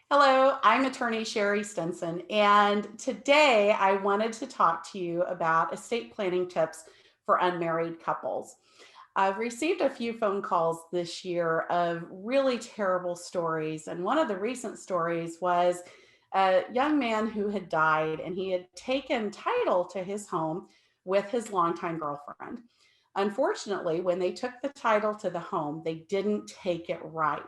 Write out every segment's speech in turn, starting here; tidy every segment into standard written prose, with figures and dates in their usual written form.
Hello, I'm attorney Sherry Stinson, and today I wanted to talk to you about estate planning tips for unmarried couples. I've received a few phone calls this year of really terrible stories, and one of the recent stories was a young man who had died and he had taken title to his home with his longtime girlfriend. Unfortunately, when they took the title to the home, they didn't take it right.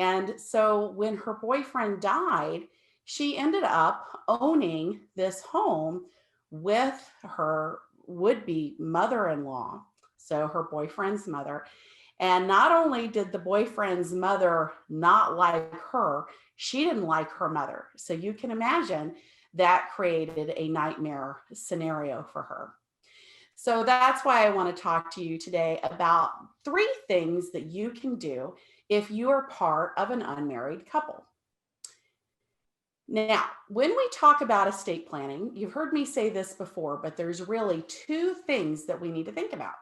And so when her boyfriend died, she ended up owning this home with her would be mother in law, so her boyfriend's mother. And not only did the boyfriend's mother not like her, she didn't like her mother. So you can imagine that created a nightmare scenario for her. So that's why I want to talk to you today about three things that you can do if you are part of an unmarried couple. Now, when we talk about estate planning, you've heard me say this before, but there's really two things that we need to think about.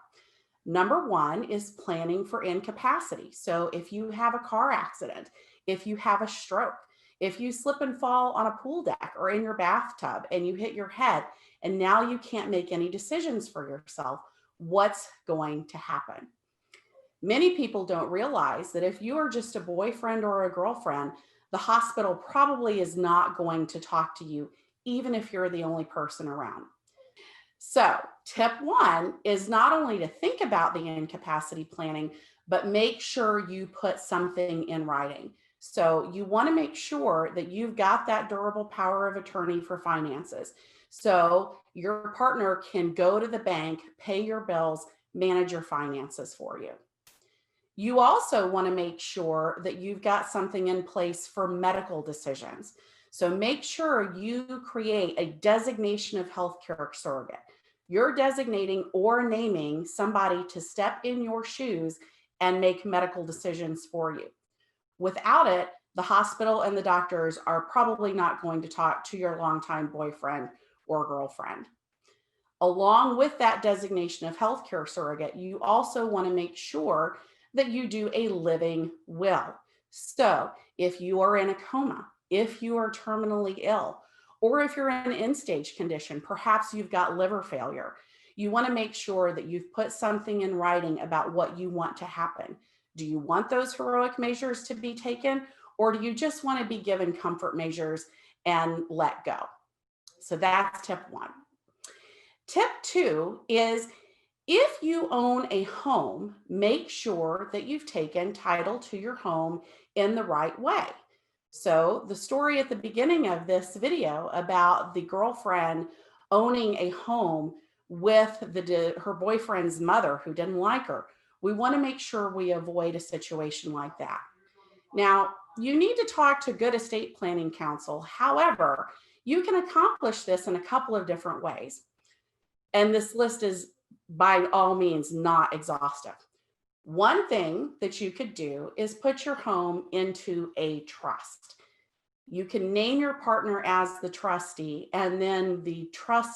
Number one is planning for incapacity. So if you have a car accident, if you have a stroke, if you slip and fall on a pool deck or in your bathtub and you hit your head and now you can't make any decisions for yourself, what's going to happen? Many people don't realize that if you are just a boyfriend or a girlfriend, the hospital probably is not going to talk to you, even if you're the only person around. So, tip one is not only to think about the incapacity planning, but make sure you put something in writing. So, you want to make sure that you've got that durable power of attorney for finances. So, your partner can go to the bank, pay your bills, manage your finances for you. You also want to make sure that you've got something in place for medical decisions. So make sure you create a designation of healthcare surrogate. You're designating or naming somebody to step in your shoes and make medical decisions for you. Without it, the hospital and the doctors are probably not going to talk to your longtime boyfriend or girlfriend. Along with that designation of healthcare surrogate, you also want to make sure that you do a living will. So, if you are in a coma, if you are terminally ill, or if you're in an end stage condition, perhaps you've got liver failure, you want to make sure that you've put something in writing about what you want to happen. Do you want those heroic measures to be taken, or do you just want to be given comfort measures and let go? So, that's tip one. Tip two is if you own a home, make sure that you've taken title to your home in the right way. So, the story at the beginning of this video about the girlfriend owning a home with her boyfriend's mother who didn't like her, we want to make sure we avoid a situation like that. Now, you need to talk to good estate planning counsel. However, you can accomplish this in a couple of different ways. And this list is by all means not exhaustive. One thing that you could do is put your home into a trust. You can name your partner as the trustee, and then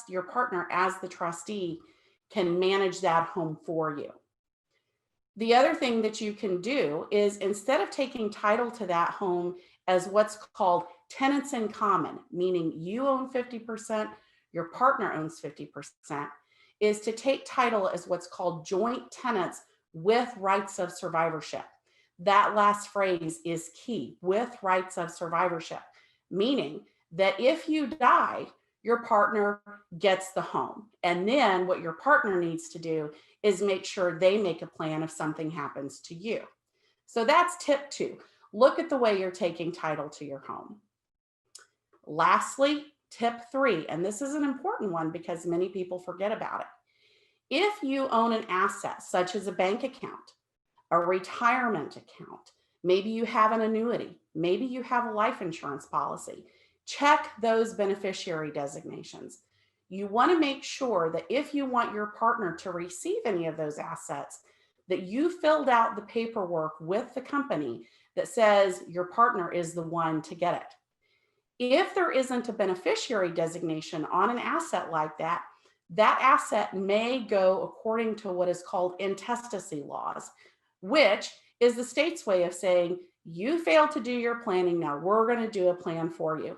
your partner as the trustee can manage that home for you. The other thing that you can do is instead of taking title to that home as what's called tenants in common, meaning you own 50%, your partner owns 50%, is to take title as what's called joint tenants with rights of survivorship. That last phrase is key, with rights of survivorship, meaning that if you die, your partner gets the home. And then what your partner needs to do is make sure they make a plan if something happens to you. So that's tip two. Look at the way you're taking title to your home. Lastly, tip three, and this is an important one because many people forget about it. If you own an asset, such as a bank account, a retirement account, maybe you have an annuity, maybe you have a life insurance policy, check those beneficiary designations. You want to make sure that if you want your partner to receive any of those assets, that you filled out the paperwork with the company that says your partner is the one to get it. If there isn't a beneficiary designation on an asset like that, that asset may go according to what is called intestacy laws, which is the state's way of saying You failed to do your planning. Now we're going to do a plan for you.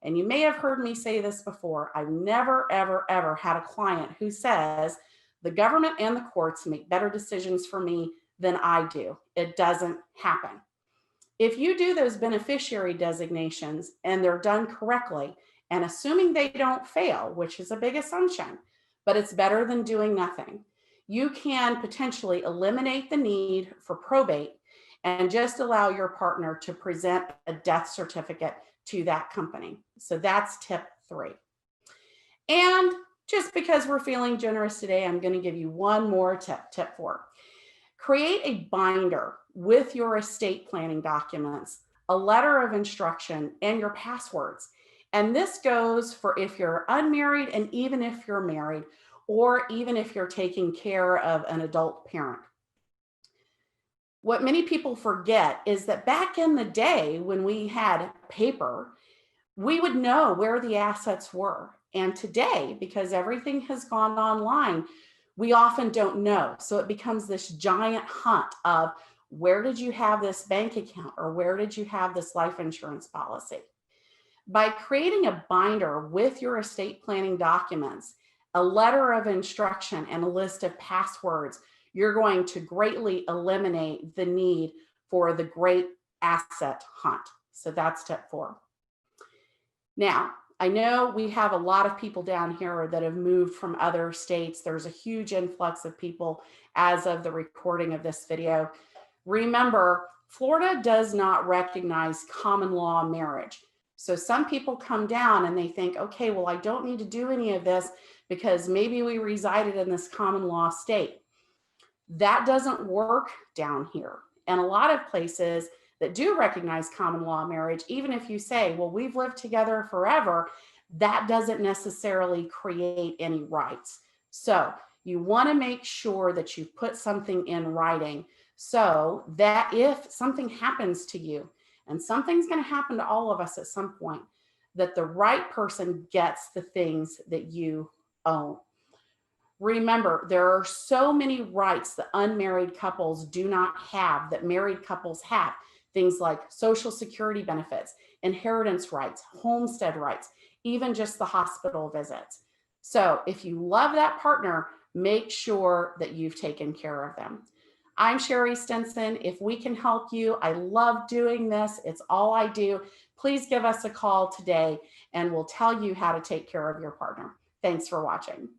And you may have heard me say this before. I've never, ever, ever had a client who says the government and the courts make better decisions for me than I do. It doesn't happen. If you do those beneficiary designations and they're done correctly, and assuming they don't fail, which is a big assumption, but it's better than doing nothing, you can potentially eliminate the need for probate and just allow your partner to present a death certificate to that company. So that's tip 3. And just because we're feeling generous today, I'm going to give you one more tip, tip 4. Create a binder with your estate planning documents, a letter of instruction, and your passwords. And this goes for if you're unmarried and even if you're married, or even if you're taking care of an adult parent. What many people forget is that back in the day when we had paper, we would know where the assets were. And today, because everything has gone online, we often don't know. So it becomes this giant hunt of where did you have this bank account or where did you have this life insurance policy? By creating a binder with your estate planning documents, a letter of instruction, and a list of passwords, you're going to greatly eliminate the need for the great asset hunt. So that's tip 4. Now, I know we have a lot of people down here that have moved from other states. There's a huge influx of people as of the recording of this video. Remember, Florida does not recognize common law marriage. So some people come down and they think, okay, well, I don't need to do any of this because maybe we resided in this common law state. That doesn't work down here. And a lot of places that do recognize common law marriage, even if you say, well, we've lived together forever, that doesn't necessarily create any rights. So you want to make sure that you put something in writing so that if something happens to you, and something's going to happen to all of us at some point, that the right person gets the things that you own. Remember, there are so many rights that unmarried couples do not have that married couples have. Things like Social Security benefits, inheritance rights, homestead rights, even just the hospital visits. So if you love that partner, make sure that you've taken care of them. I'm Sherry Stinson. If we can help you, I love doing this. It's all I do. Please give us a call today and we'll tell you how to take care of your partner. Thanks for watching.